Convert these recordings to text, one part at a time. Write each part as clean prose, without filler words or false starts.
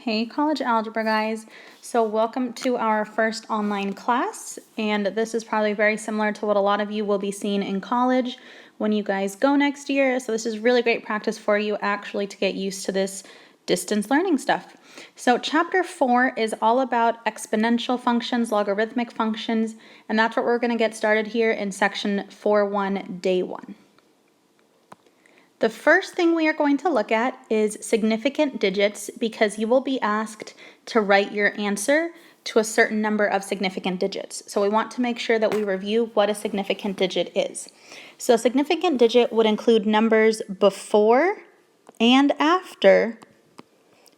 Hey college algebra guys, so welcome to our first online class, and this is probably very similar to what a lot of you will be seeing in college when you guys go next year. So this is really great practice for you actually to get used to this distance learning stuff. So chapter 4 is all about exponential functions, logarithmic functions, and that's what we're going to get started here in section 4.1 day 1. The first thing we are going to look at is significant digits, because you will be asked to write your answer to a certain number of significant digits. So we want to make sure that we review what a significant digit is. So a significant digit would include numbers before and after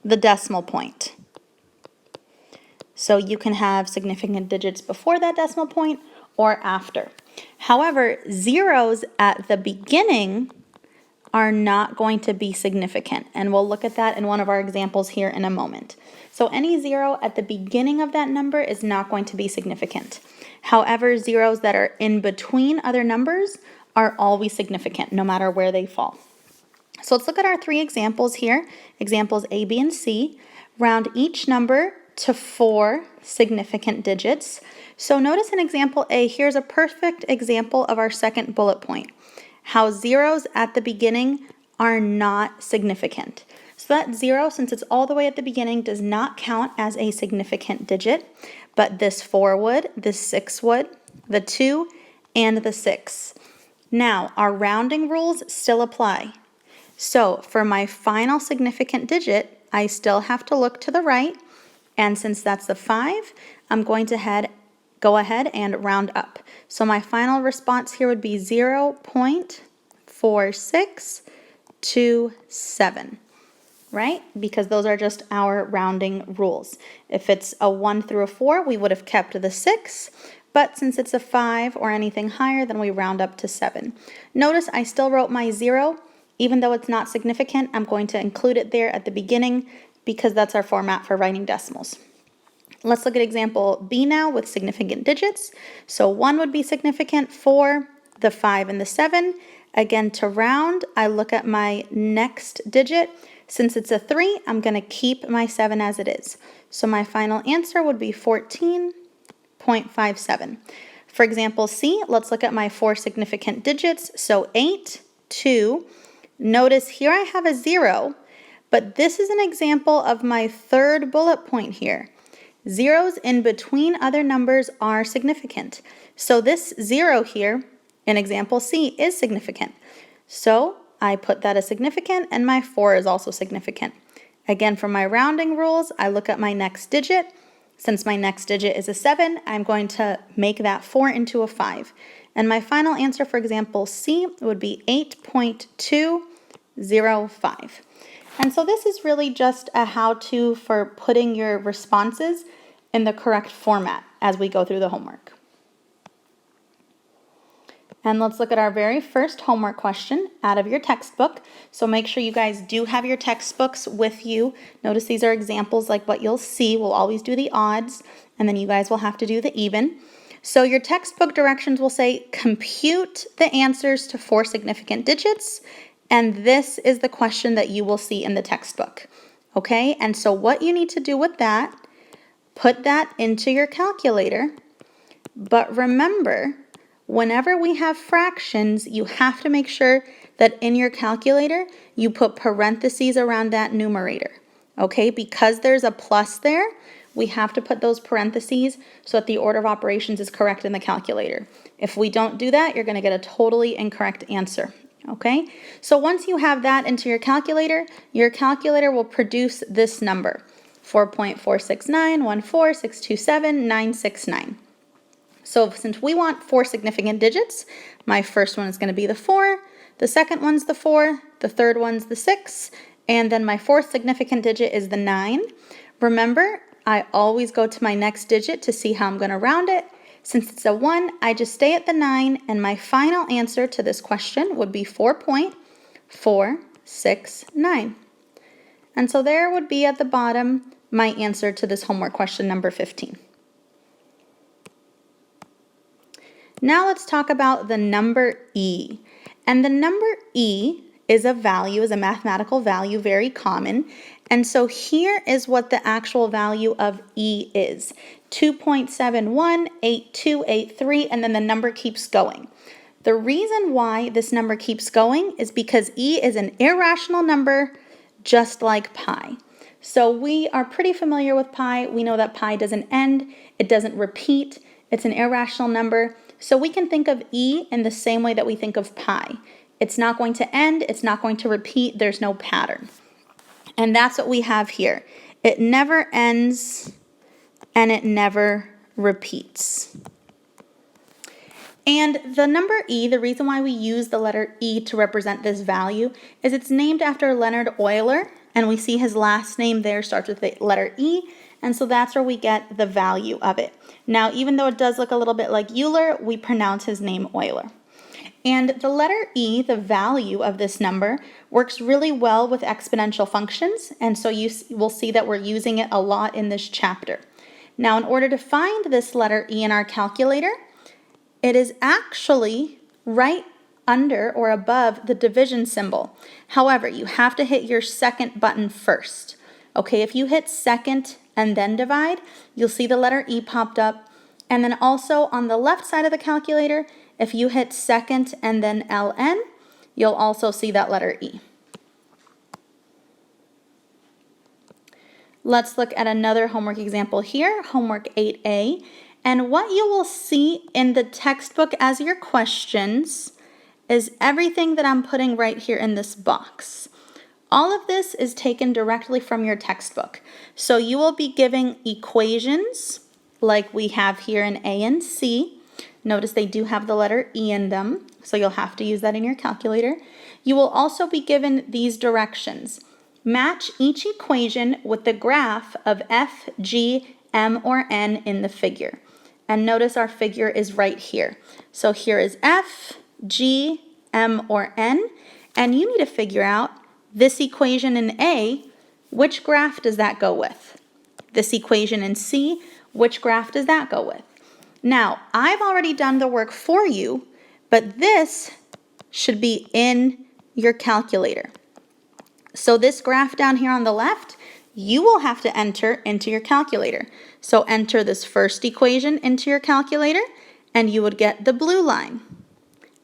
the decimal point. So you can have significant digits before that decimal point or after. However, zeros at the beginning are not going to be significant, and we'll look at that in one of our examples here in a moment. So any zero at the beginning of that number is not going to be significant. However, zeros that are in between other numbers are always significant, no matter where they fall. So let's look at our three examples here, examples A, B, and C. Round each number to 4 significant digits. So notice in example A, here's a perfect example of our second bullet point. How zeros at the beginning are not significant. So that 0, since it's all the way at the beginning, does not count as a significant digit, but this 4 would, this 6 would, the 2, and the 6. Now, our rounding rules still apply. So for my final significant digit, I still have to look to the right, and since that's the 5, I'm going to go ahead and round up. So my final response here would be 0.4627, right? Because those are just our rounding rules. If it's a 1 through a 4, we would have kept the 6, but since it's a 5 or anything higher, then we round up to 7. Notice I still wrote my 0. Even though it's not significant, I'm going to include it there at the beginning because that's our format for writing decimals. Let's look at example B now with significant digits. So 1 would be significant, 4, the 5, and the 7. Again, to round, I look at my next digit. Since it's a 3, I'm going to keep my 7 as it is. So my final answer would be 14.57. For example C, let's look at my 4 significant digits. So 8, 2. Notice here I have a 0, but this is an example of my third bullet point here. Zeros in between other numbers are significant. So this 0 here in example C is significant. So I put that as significant, and my 4 is also significant. Again, for my rounding rules, I look at my next digit. Since my next digit is a 7, I'm going to make that 4 into a 5. And my final answer for example C would be 8.205. And so this is really just a how-to for putting your responses in the correct format as we go through the homework. And let's look at our very first homework question out of your textbook. So make sure you guys do have your textbooks with you. Notice these are examples like what you'll see. We'll always do the odds, and then you guys will have to do the even. So your textbook directions will say compute the answers to 4 significant digits. And this is the question that you will see in the textbook, okay? And so what you need to do with that, put that into your calculator. But remember, whenever we have fractions, you have to make sure that in your calculator, you put parentheses around that numerator, okay? Because there's a plus there, we have to put those parentheses so that the order of operations is correct in the calculator. If we don't do that, you're going to get a totally incorrect answer. Okay, so once you have that into your calculator will produce this number, 4.46914627,969. So since we want 4 significant digits, my first one is going to be the 4, the second one's the 4, the third one's the 6, and then my fourth significant digit is the 9. Remember, I always go to my next digit to see how I'm going to round it. Since it's a 1, I just stay at the 9, and my final answer to this question would be 4.469. And so there would be at the bottom my answer to this homework question number 15. Now let's talk about the number e. And the number e is a value, is a mathematical value, very common, And so here is what the actual value of E is. 2.718283, and then the number keeps going. The reason why this number keeps going is because E is an irrational number just like pi. So we are pretty familiar with pi. We know that pi doesn't end, it doesn't repeat, it's an irrational number. So we can think of E in the same way that we think of pi. It's not going to end, it's not going to repeat, there's no pattern. And that's what we have here. It never ends and it never repeats. And the number E, the reason why we use the letter E to represent this value is it's named after Leonhard Euler, and we see his last name there starts with the letter E, and so that's where we get the value of it. Now, even though it does look a little bit like Euler, we pronounce his name Euler. And the letter E, the value of this number, works really well with exponential functions, and so you will see that we're using it a lot in this chapter. Now, in order to find this letter E in our calculator, it is actually right under or above the division symbol. However, you have to hit your second button first. Okay, if you hit second and then divide, you'll see the letter E popped up. And then also on the left side of the calculator, if you hit second and then ln, you'll also see that letter E. Let's look at another homework example here, homework 8A. And what you will see in the textbook as your questions is everything that I'm putting right here in this box. All of this is taken directly from your textbook. So you will be giving equations like we have here in A and C. Notice they do have the letter E in them, so you'll have to use that in your calculator. You will also be given these directions. Match each equation with the graph of f, g, m, or n in the figure. And notice our figure is right here. So here is f, g, m, or n, and you need to figure out this equation in A, which graph does that go with? This equation in C, which graph does that go with? Now, I've already done the work for you, but this should be in your calculator. So this graph down here on the left, you will have to enter into your calculator. So enter this first equation into your calculator, and you would get the blue line.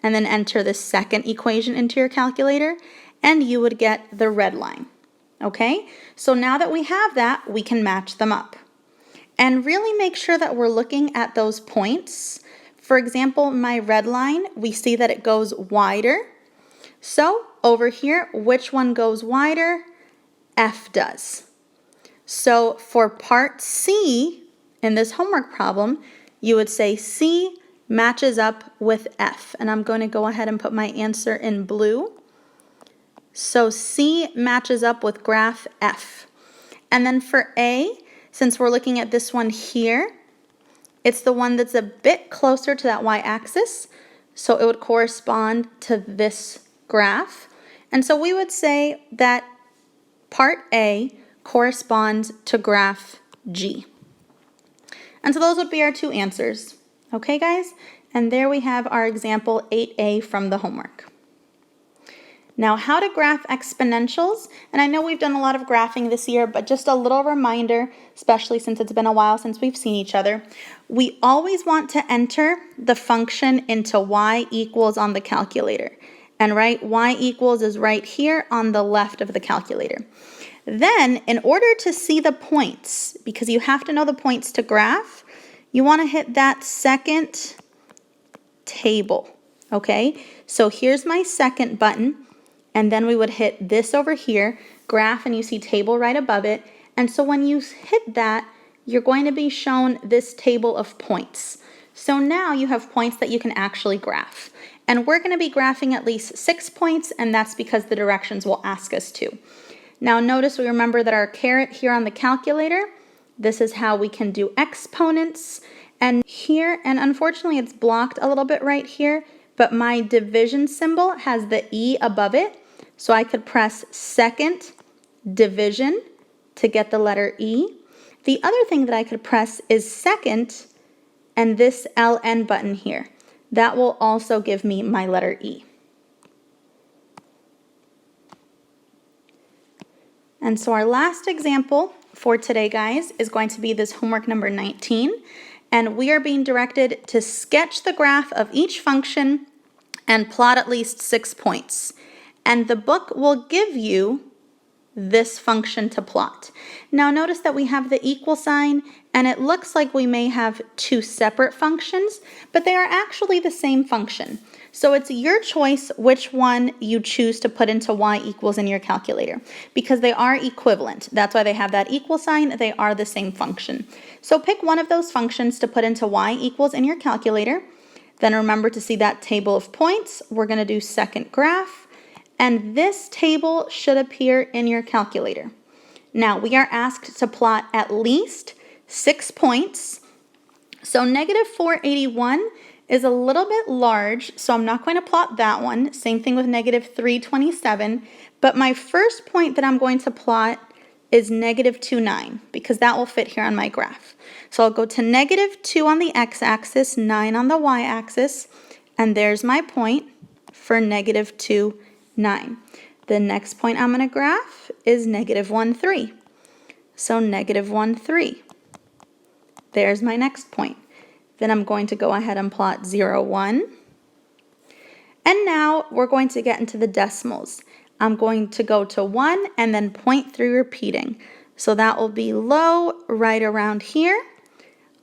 And then enter the second equation into your calculator, and you would get the red line. Okay? So now that we have that, we can match them up. And really make sure that we're looking at those points. For example, my red line, we see that it goes wider. So over here, which one goes wider? F does. So for part C in this homework problem, you would say C matches up with F. And I'm going to go ahead and put my answer in blue. So C matches up with graph F. And then for A, since we're looking at this one here, it's the one that's a bit closer to that y-axis, so it would correspond to this graph. And so we would say that part A corresponds to graph G. And so those would be our two answers. Okay, guys? And there we have our example 8A from the homework. Now, how to graph exponentials, and I know we've done a lot of graphing this year, but just a little reminder, especially since it's been a while since we've seen each other, we always want to enter the function into y equals on the calculator. And right, y equals is right here on the left of the calculator. Then, in order to see the points, because you have to know the points to graph, you want to hit that second table, okay? So here's my second button. And then we would hit this over here, graph, and you see table right above it. And so when you hit that, you're going to be shown this table of points. So now you have points that you can actually graph. And we're going to be graphing at least 6 points, and that's because the directions will ask us to. Now notice we remember that our caret here on the calculator, this is how we can do exponents. And here, and unfortunately it's blocked a little bit right here, but my division symbol has the E above it. So I could press second division to get the letter E. The other thing that I could press is second and this LN button here. That will also give me my letter E. And so our last example for today, guys, is going to be this homework number 19. And we are being directed to sketch the graph of each function and plot at least 6 points. And the book will give you this function to plot. Now notice that we have the equal sign, and it looks like we may have two separate functions, but they are actually the same function. So it's your choice which one you choose to put into y equals in your calculator, because they are equivalent. That's why they have that equal sign. They are the same function. So pick one of those functions to put into y equals in your calculator. Then remember to see that table of points. We're going to do second graph. And this table should appear in your calculator. Now, we are asked to plot at least 6 points. So negative 481 is a little bit large, so I'm not going to plot that one. Same thing with negative 327. But my first point that I'm going to plot is negative 29, because that will fit here on my graph. So I'll go to negative 2 on the x-axis, 9 on the y-axis, and there's my point for negative 2, 9. The next point I'm going to graph is negative 1, 3. So negative 1, 3. There's my next point. Then I'm going to go ahead and plot 0, 1. And now we're going to get into the decimals. I'm going to go to 1 and then 0.3 repeating. So that will be low right around here.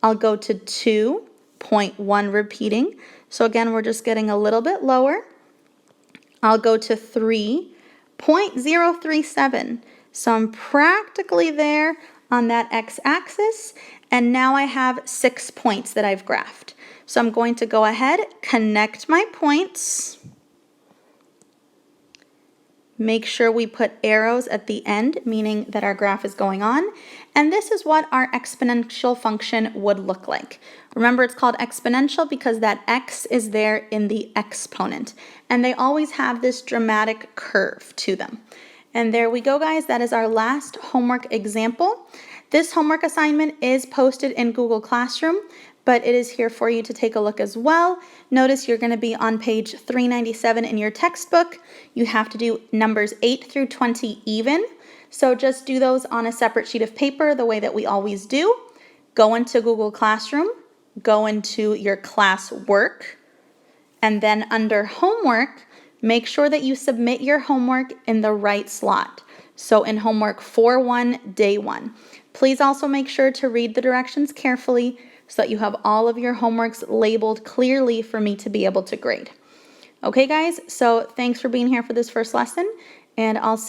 I'll go to 2, 0.1 repeating. So again, we're just getting a little bit lower. I'll go to 3, 0.037. So I'm practically there on that x-axis, and now I have 6 points that I've graphed. So I'm going to go ahead, connect my points. Make sure we put arrows at the end, meaning that our graph is going on. And this is what our exponential function would look like. Remember, it's called exponential because that x is there in the exponent. And they always have this dramatic curve to them. And there we go, guys. That is our last homework example. This homework assignment is posted in Google Classroom, but it is here for you to take a look as well. Notice you're going to be on page 397 in your textbook. You have to do numbers 8 through 20 even. So just do those on a separate sheet of paper the way that we always do. Go into Google Classroom, go into your class work, and then under homework, make sure that you submit your homework in the right slot. So in homework 4-1, day 1. Please also make sure to read the directions carefully so that you have all of your homeworks labeled clearly for me to be able to grade. Okay, guys, so thanks for being here for this first lesson, and I'll see